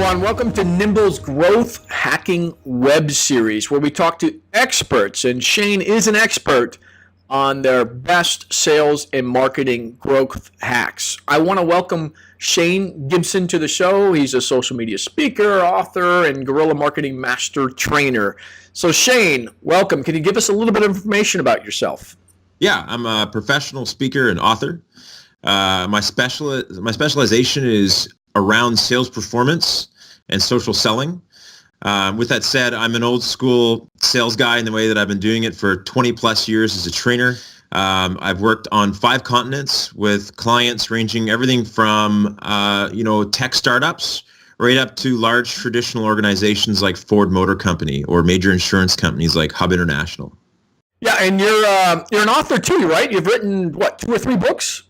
everyone. Welcome to Nimble's Growth Hacking Web Series, where we talk to experts, and Shane is an expert on their best sales and marketing growth hacks. I want to welcome Shane Gibson to the show. He's a social media speaker, author, and guerrilla marketing master trainer. So Shane, welcome. Can you give us a little bit of information about yourself? Yeah, I'm a professional speaker and author. My specialization is around sales performance and social selling. With that said, I'm an old school sales guy in the way that I've been doing it for 20 plus years as a trainer. I've worked on 5 continents with clients ranging everything from tech startups right up to large traditional organizations like Ford Motor Company or major insurance companies like Hub International. Yeah, and you're an author too, right? You've written, 2 or 3 books?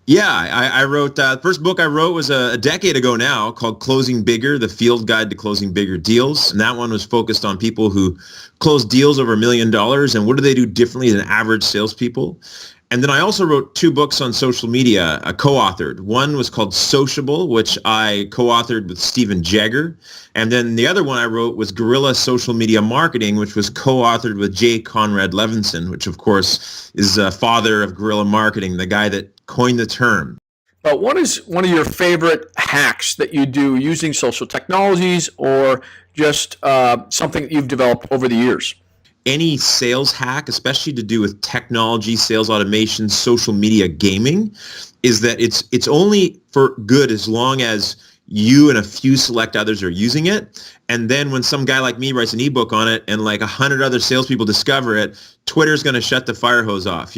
Yeah, I wrote, the first book I wrote was a decade ago now called Closing Bigger, The Field Guide to Closing Bigger Deals. And that one was focused on people who close deals over $1 million and what do they do differently than average salespeople. And then I also wrote 2 books on social media, co-authored. One was called Sociable, which I co-authored with Stephen Jagger. And then the other one I wrote was Guerrilla Social Media Marketing, which was co-authored with J. Conrad Levinson, which of course is a father of guerrilla marketing, the guy that coined the term. But what is one of your favorite hacks that you do using social technologies or just something that you've developed over the years? Any sales hack, especially to do with technology, sales automation, social media, gaming, is that it's only for good as long as you and a few select others are using it. And then when some guy like me writes an ebook on it and like 100 other salespeople discover it, Twitter's going to shut the fire hose off,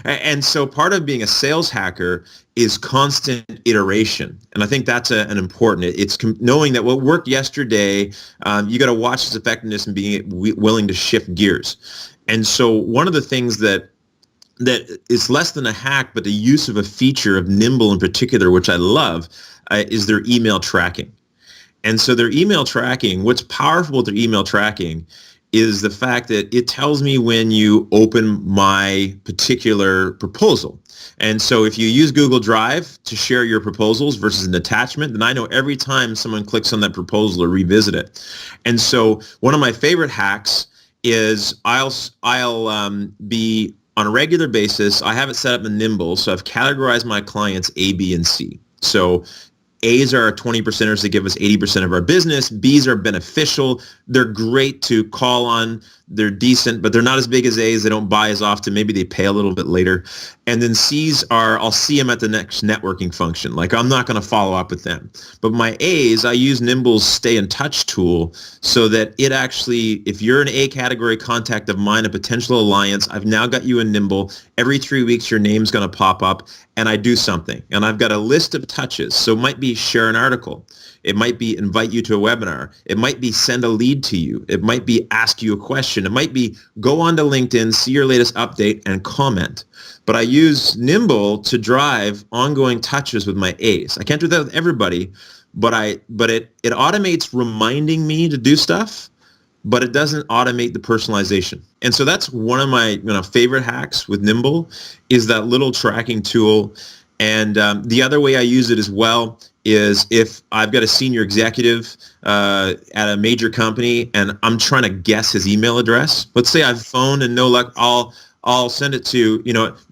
And so part of being a sales hacker is constant iteration. And I think that's an important, it's knowing that what worked yesterday, you got to watch its effectiveness and being willing to shift gears. And so one of the things that is less than a hack, but the use of a feature of Nimble in particular, which I love, is their email tracking. And so their email tracking, what's powerful with their email tracking is the fact that it tells me when you open my particular proposal. And so if you use Google Drive to share your proposals versus an attachment, then I know every time someone clicks on that proposal or revisit it. And so one of my favorite hacks is I'll be on a regular basis, I have it set up in Nimble, so I've categorized my clients A, B, and C. So A's are our 20%ers that give us 80% of our business. B's are beneficial. They're great to call on. They're decent, but they're not as big as A's. They don't buy as often. Maybe they pay a little bit later. And then C's are, I'll see them at the next networking function. Like I'm not going to follow up with them. But my A's, I use Nimble's Stay in Touch tool so that it actually, if you're an A category contact of mine, a potential alliance, I've now got you in Nimble. Every 3 weeks, your name's going to pop up and I do something. And I've got a list of touches. So it might be share an article. It might be invite you to a webinar. It might be send a lead to you. It might be ask you a question. It might be go on to LinkedIn, see your latest update, and comment. But I use Nimble to drive ongoing touches with my A's. I can't do that with everybody, but it automates reminding me to do stuff, but it doesn't automate the personalization. And so that's one of my favorite hacks with Nimble is that little tracking tool. And the other way I use it as well is if I've got a senior executive at a major company and I'm trying to guess his email address. Let's say I've phoned and no luck, I'll send it to,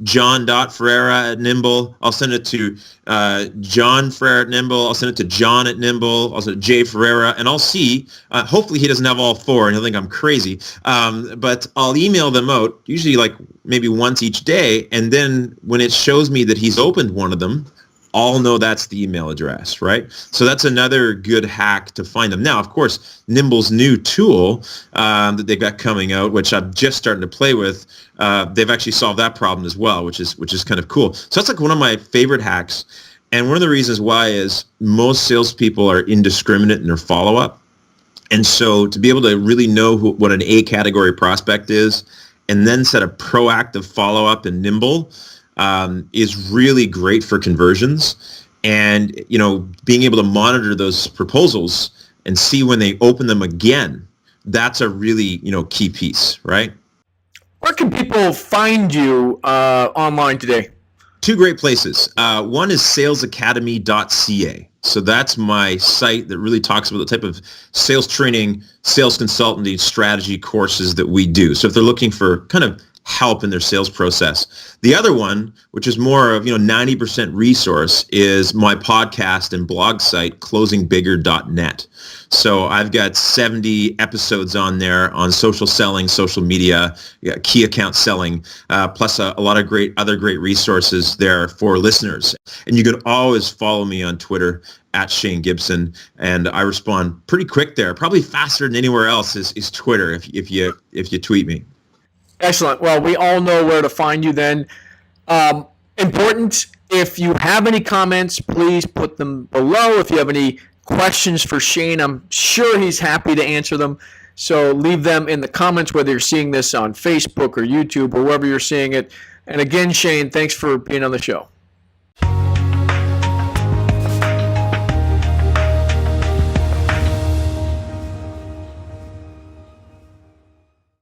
John.Ferreira at Nimble. I'll send it to John Ferreira at Nimble. I'll send it to John at Nimble. I'll send it to Jay Ferreira. And I'll see, hopefully he doesn't have all 4 and he'll think I'm crazy. But I'll email them out, usually like maybe once each day. And then when it shows me that he's opened one of them, I'll know that's the email address, right? So that's another good hack to find them. Now, of course, Nimble's new tool that they've got coming out, which I'm just starting to play with, they've actually solved that problem as well, which is kind of cool. So that's like one of my favorite hacks. And one of the reasons why is most salespeople are indiscriminate in their follow-up. And so to be able to really know what an A category prospect is and then set a proactive follow-up in Nimble is really great for conversions. And, being able to monitor those proposals and see when they open them again, that's a really, key piece, right? Where can people find you online today? Two great places. One is salesacademy.ca. So that's my site that really talks about the type of sales training, sales consultancy, strategy courses that we do. So if they're looking for kind of help in their sales process. The other one, which is more of 90% resource, is my podcast and blog site, closingbigger.net. So I've got 70 episodes on there on social selling, social media, key account selling, plus a lot of other great resources there for listeners. And you can always follow me on Twitter at Shane Gibson, and I respond pretty quick there. Probably faster than anywhere else is Twitter if you tweet me. Excellent. Well, we all know where to find you then. Important, if you have any comments, please put them below. If you have any questions for Shane, I'm sure he's happy to answer them. So leave them in the comments, whether you're seeing this on Facebook or YouTube or wherever you're seeing it. And again, Shane, thanks for being on the show.